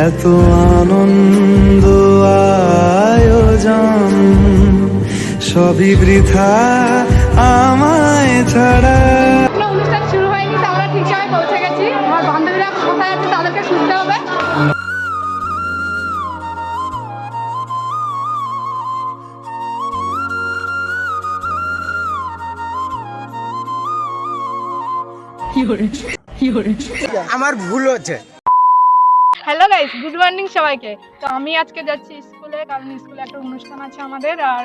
এত আনন্দ আয়োজন সবই বৃথা আমায় ছাড়া। অনুষ্ঠান শুরু হয়নি, তো আমরা ঠিক সময় পৌঁছে গেছি। আমার বান্ধবীরা কোথায় আছে তাদেরকে শুনতে হবে। আমার ভুল হচ্ছে। হ্যালো গাইস, গুড মর্নিং সবাইকে। তো আমি আজকে যাচ্ছি স্কুলে, কারণ স্কুলে একটা অনুষ্ঠান আছে আমাদের। আর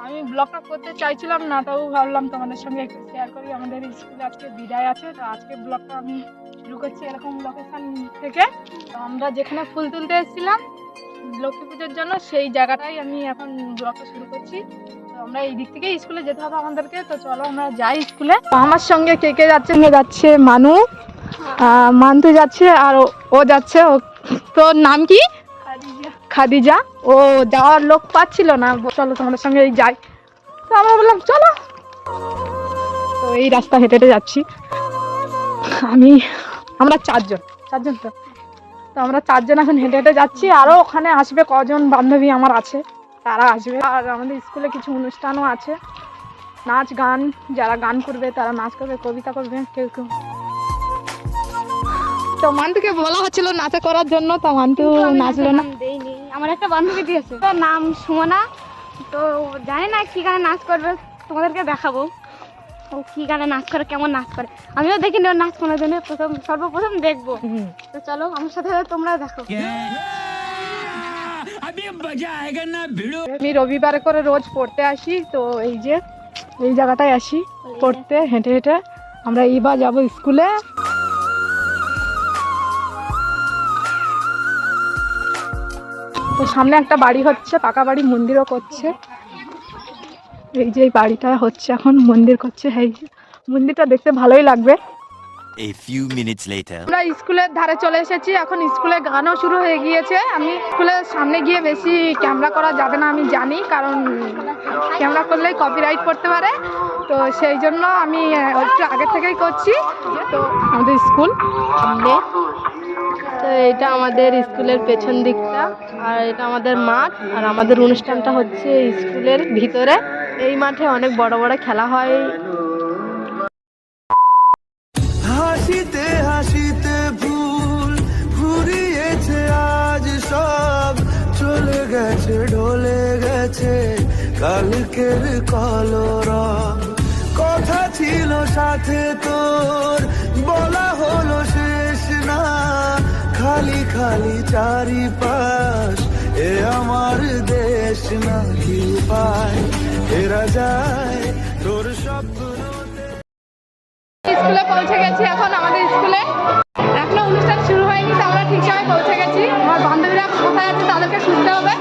আমি ব্লগটা করতে চাইছিলাম না, তাও ভাবলাম তোমাদের সঙ্গে একটু শেয়ার করি। আমাদের স্কুলে আজকে বিদায় আছে, তো আজকে ব্লগটা আমি শুরু করছি এরকম লোকেশন থেকে। তো আমরা যেখানে ফুল তুলতে এসেছিলাম লক্ষ্মী পুজোর জন্য, সেই জায়গাটাই আমি এখন ব্লগটা শুরু করছি। তো আমরা এই দিক থেকে স্কুলে যেতে হবে আমাদেরকে। তো চলো আমরা যাই স্কুলে। তো আমার সঙ্গে কে কে যাচ্ছে? যাচ্ছে মানু, মান্তু যাচ্ছে, আর ও যাচ্ছে। তোর নাম কি? খাদিজা। ও যাওয়ার লোক পাচ্ছিল না, চলো তোমাদের সঙ্গে যাই। তো আমরা বললাম চলো। তো এই রাস্তা হেঁটে হেঁটে যাচ্ছি। আমরা চারজন তো আমরা চারজন এখন হেঁটে হেঁটে যাচ্ছি। আরো ওখানে আসবে কজন বান্ধবী আমার আছে, তারা আসবে। আর আমাদের স্কুলে কিছু অনুষ্ঠানও আছে, নাচ গান। যারা গান করবে তারা নাচ করবে, কবিতা করবে, কেউ কেউ। তো মান্তুকে বলা হচ্ছিল নাচা করার জন্য, তো মান্তু নাচলো না। দেইনি, আমার একটা বান্ধবী দিয়েছে, তার নাম সুমনা। তো জানি না কি গানে নাচ করবে, তোমাদেরকে দেখাবো ও কি গানে নাচ করে, কেমন নাচ করে। আমিও দেখিনি ওর নাচ কোনো দিনে, সর্বপ্রথম দেখবো। তো চলো আমার সাথে তোমরা দেখো। আমি রবিবারে করে রোজ পড়তে আসি, তো এই জায়গাটায় আসি পড়তে হেঁটে হেঁটে। আমরা এইবার যাবো স্কুলে। তো সামনে একটা বাড়ি হচ্ছে, পাকা বাড়ি, মন্দিরও করছে। এই যে বাড়িটা হচ্ছে এখন, মন্দির করছে। এই মন্দিরটা দেখতে ভালোই লাগবে। A few minutes later. আমরা স্কুলের ধারে চলে এসেছি, এখন স্কুলে গানও শুরু হয়ে গিয়েছে। আমি স্কুলের সামনে গিয়ে বেশি ক্যামেরা করা যাবে না আমি জানি, কারণ ক্যামেরা করলেই কপিরাইট পড়তে পারে। তো সেই জন্য আমি একটু আগে থেকেই করছি। তো আমাদের স্কুল সামনে, তো এটা আমাদের স্কুলের পেছন দিকটা, আর এটা আমাদের মাঠ। আর আমাদের অনুষ্ঠানটা হচ্ছে স্কুলের ভিতরে। এই মাঠে অনেক বড় বড় খেলা হয়। হাসিতে হাসিতে ভুল ফুরিয়েছে আজ সব, চলে গেছে ঢলে গেছে কালকের কলরব। কথা ছিল সাথে তোর, বলা হলো শেষ না, খালি খালি চারিপাশ, এ আমার দেশ না, কি উপায় ফেরা যায় তোর স্বপ্ন। স্কুলে পৌঁছে গেছি এখন, আমাদের স্কুলে এখনো অনুষ্ঠান শুরু হয়নি, তো আমরা ঠিক সময় পৌঁছে গেছি। আমার বান্ধবীরা কোথায় আছে তাদেরকে শুনতে হবে।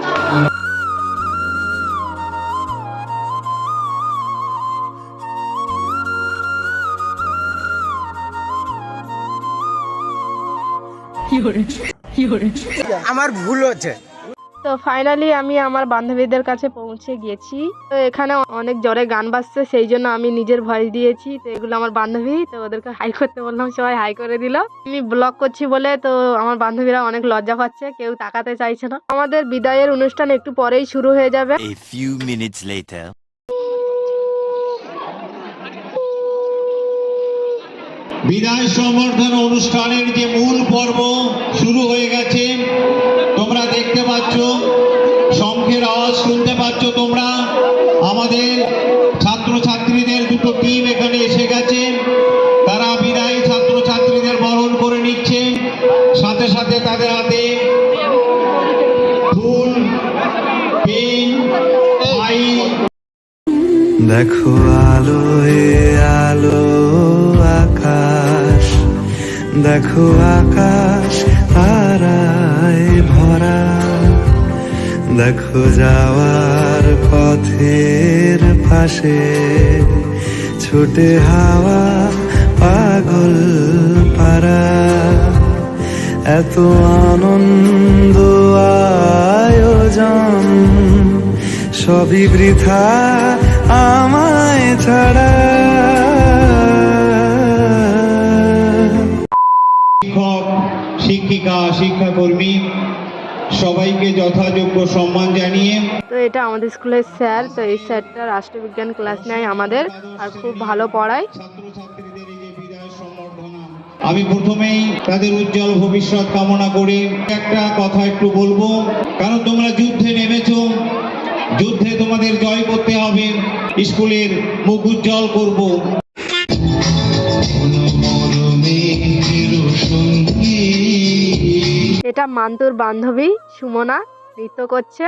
আমার ভুল হচ্ছে। তো ফাইনালি আমি আমার বান্ধবীদের কাছে পৌঁছে গিয়েছি। তো এখানে অনেক জোরে গান বাজছে, সেই জন্য আমি নিজের ভয়েস দিয়েছি। তো এগুলো আমার বান্ধবী, তো ওদেরকে হাই করতে বললাম, সবাই হাই করে দিল। আমি ব্লগ করছি বলে তো আমার বান্ধবীরা অনেক লজ্জা পাচ্ছে, কেউ তাকাতে চাইছে না। আমাদের বিদায়ের অনুষ্ঠান একটু পরেই শুরু হয়ে যাবে। A few minutes later. বিদায় সম্বর্ধনা অনুষ্ঠানের যে মূল পর্ব শুরু হয়ে গেছে। তোমরা দেখতে পাচ্ছ, শঙ্খের আওয়াজ শুনতে পাচ্ছ তোমরা। আমাদের ছাত্রছাত্রীদের দুটো টিম এখানে এসে গেছে, তারা বিদায়ী ছাত্রছাত্রীদের বরণ করে নিচ্ছে। সাথে সাথে তাদের হাতে ফুল, পেন, ফাইল। দেখো আলোয় আলো আকাশ, দেখো আকাশ তারায় ভরা, দেখো যাওয়ার পথের পাশে ছোটে হাওয়া পাগল পারা। এত আনন্দ আয়োজন সবই বৃথা আমায় ছাড়া। শিক্ষক, শিক্ষিকা, শিক্ষাকর্মী সবাইকে যথাযোগ্য সম্মান জানিয়ে তো এটা আমাদের স্কুলের স্যার, তো এই স্যারটা রাষ্ট্রবিজ্ঞান ক্লাস নেয় আমাদের আর খুব ভালো পড়ায়। ছাত্রছাত্রীদের এই যে বিদায় সম্বর্ধনা, আমি প্রথমেই তাদের উজ্জ্বল ভবিষ্যৎ কামনা করে একটা কথা একটু বলবো, কারণ তোমরা যুদ্ধে নেমেছো, যুদ্ধে তোমাদের জয় করতে হবে, স্কুলের মুখ উজ্জ্বল করব। এটা মান্তুর বান্ধবী সুমনা নৃত্য করছে।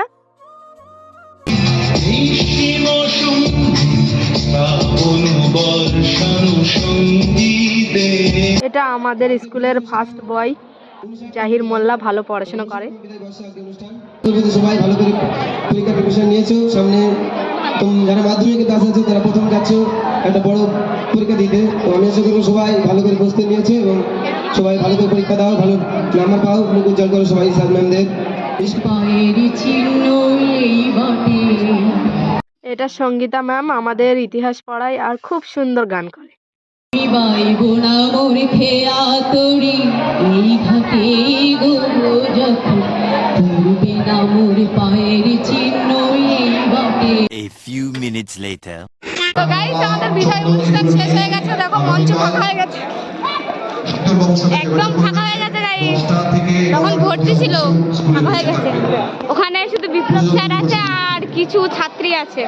এটা আমাদের স্কুলের ফার্স্ট বয় জাহির মোল্লা, ভালো পড়াশোনা করে। সবাই ভালো করে পরীক্ষা প্রিপারেশন নিয়েছো, সামনে যারা মাধ্যমিকে পাস আছে তারা প্রথম যাচ্ছ একটা বড় পরীক্ষা দিতে, তো আমি আশা করবো সবাই ভালো করে প্রস্তুতি নিয়েছো এবং সবাই ভালো করে পরীক্ষা দাও, ভালো নাম্বার পাও, মুখ উজ্জ্বল করো সবাই স্যার ম্যামদের। এটা সঙ্গীতা ম্যাম, আমাদের ইতিহাস পড়ায় আর খুব সুন্দর গান করে। A few minutes later. তো গাইস আমাদের বিদায় অনুষ্ঠান শেষ হয়ে গেছে, দেখো মঞ্চ ফাঁকা হয়ে গেছে, একদম ফাঁকা হয়ে গেছে গাইস, তখন ভর্তি ছিল, ফাঁকা হয়ে গেছে। ওখানে শুধু বিপ্লব স্যার আছে আর কিছু ছাত্রী আছে।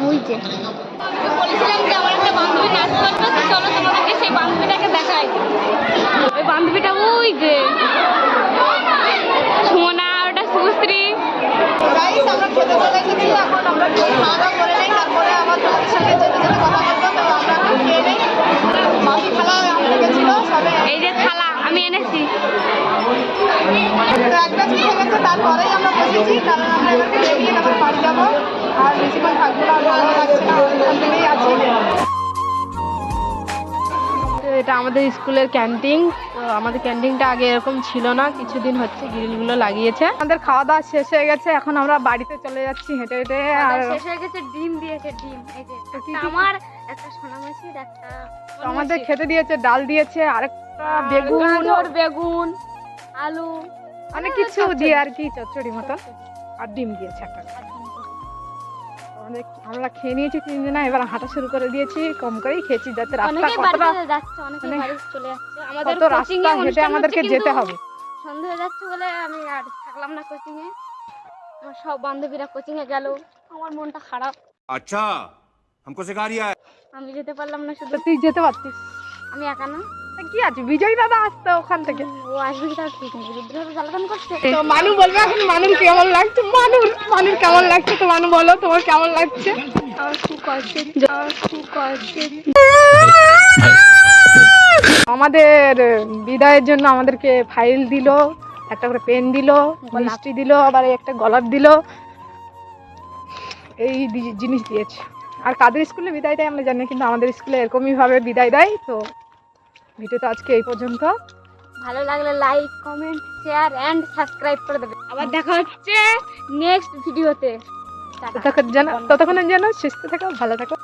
ওই যে বলেছিলাম যে আমার একটা বান্ধবী নাচ করবে, তো চলো তোমাদেরকে সেই বান্ধবীটাকে দেখাই। ওই বান্ধবীটা ওই যে সুমনা, ওটা সুশ্রী। গাইস আমরা খেতে চলে এসেছি, এখন আমরা খাওয়া দাওয়া করে নেই, তারপরে আবার তোমাদের সঙ্গে যেতে যেতে কথা বলবো। তো আমরা এখন খেয়ে নেই, বাকি খেলা আমাদের গেছিল সবে, এই যে থালা আমি এনেছি। তো এক ব্যাচ মিশে গেছে, তারপরেই আমরা বসেছি, কারণ আমরা এবারে বেরিয়ে তারপর বাড়ি যাবো, আর বেশিক্ষণ থাকবো না, আর ভালো লাগছে না, ওখান থেকেই আছি। তো এটা আমাদের স্কুলের ক্যান্টিন, তো আমাদের ক্যান্টিনটা আগে এরকম ছিল না, কিছুদিন হচ্ছে গ্রিলগুলো লাগিয়েছে। আমাদের খাওয়া দাওয়া শেষ হয়ে গেছে, এখন আমরা বাড়িতে চলে যাচ্ছি হেঁটে হেঁটে। আর শেষ হয়ে গেছে, ডিম দিয়েছে, ডিম এই যে তো কি একটা কি? আমার, একটা সোনামাছির, একটা তো আমাদের খেতে দিয়েছে, ডাল দিয়েছে, আরেকটা বেগুন, গাজর, বেগুন, আলু, অনেক কিছু দিয়ে আর কি, চচ্চড়ি মতন, আর ডিম দিয়েছে একটা। আমরা খেয়ে নিয়েছি তিনজনা, এবার হাঁটা শুরু করে দিয়েছি, কম করেই খেয়েছি, যাতে রাস্তা অনেকেই কতটা বাড়িতে যাচ্ছে, অনেকেই মানে বাড়ি চলে যাচ্ছে। আমাদের কত কোচিং রাস্তা এ হেঁটে অনুষ্ঠান আমাদেরকে হচ্ছে, যেতে কিন্তু হবে। সন্ধ্যা হয়ে যাচ্ছে বলে আমি আর থাকলাম না কোচিং এ। আমার সব বান্ধবীরা কোচিং এ গেল, আমার মনটা খারাপ। अच्छा हमको सिखा रिया है। আমি যেতে পারলাম না, শুধু তো তুই যেতে পারতিস, আমি একা না। তা কি আছে, বিজয় দাদা আসতো ওখান থেকে। ও আসবে কি তার ঠিক নেই, রুদ্রভাবে জ্বালাতন করছে। তো মানু বলবে এখন মানুর কেমন লাগছে, মানুর কেমন লাগছে, তো মানু বলো তোমার কেমন লাগছে। আমার খুব কষ্ট, আমার খুব কষ্ট। আমাদের বিদায়ের জন্য আমাদেরকে ফাইল দিল, একটা করে পেন দিল, মিষ্টি দিল, আবার একটা গোলাপ দিল, এই জিনিস দিয়েছে। আর কাদের স্কুলে বিদায় দেয় আমরা জানি না, কিন্তু আমাদের স্কুলে এরকমই ভাবে বিদায় দেয়। তো ভিডিওটা আজকে এই পর্যন্ত। ভালো লাগলে like, comment, share and subscribe করে দেবে। আবার দেখা হচ্ছে নেক্সট ভিডিওতে। ততক্ষণের জন্য সুস্থ থাকো, ভালো থাকো।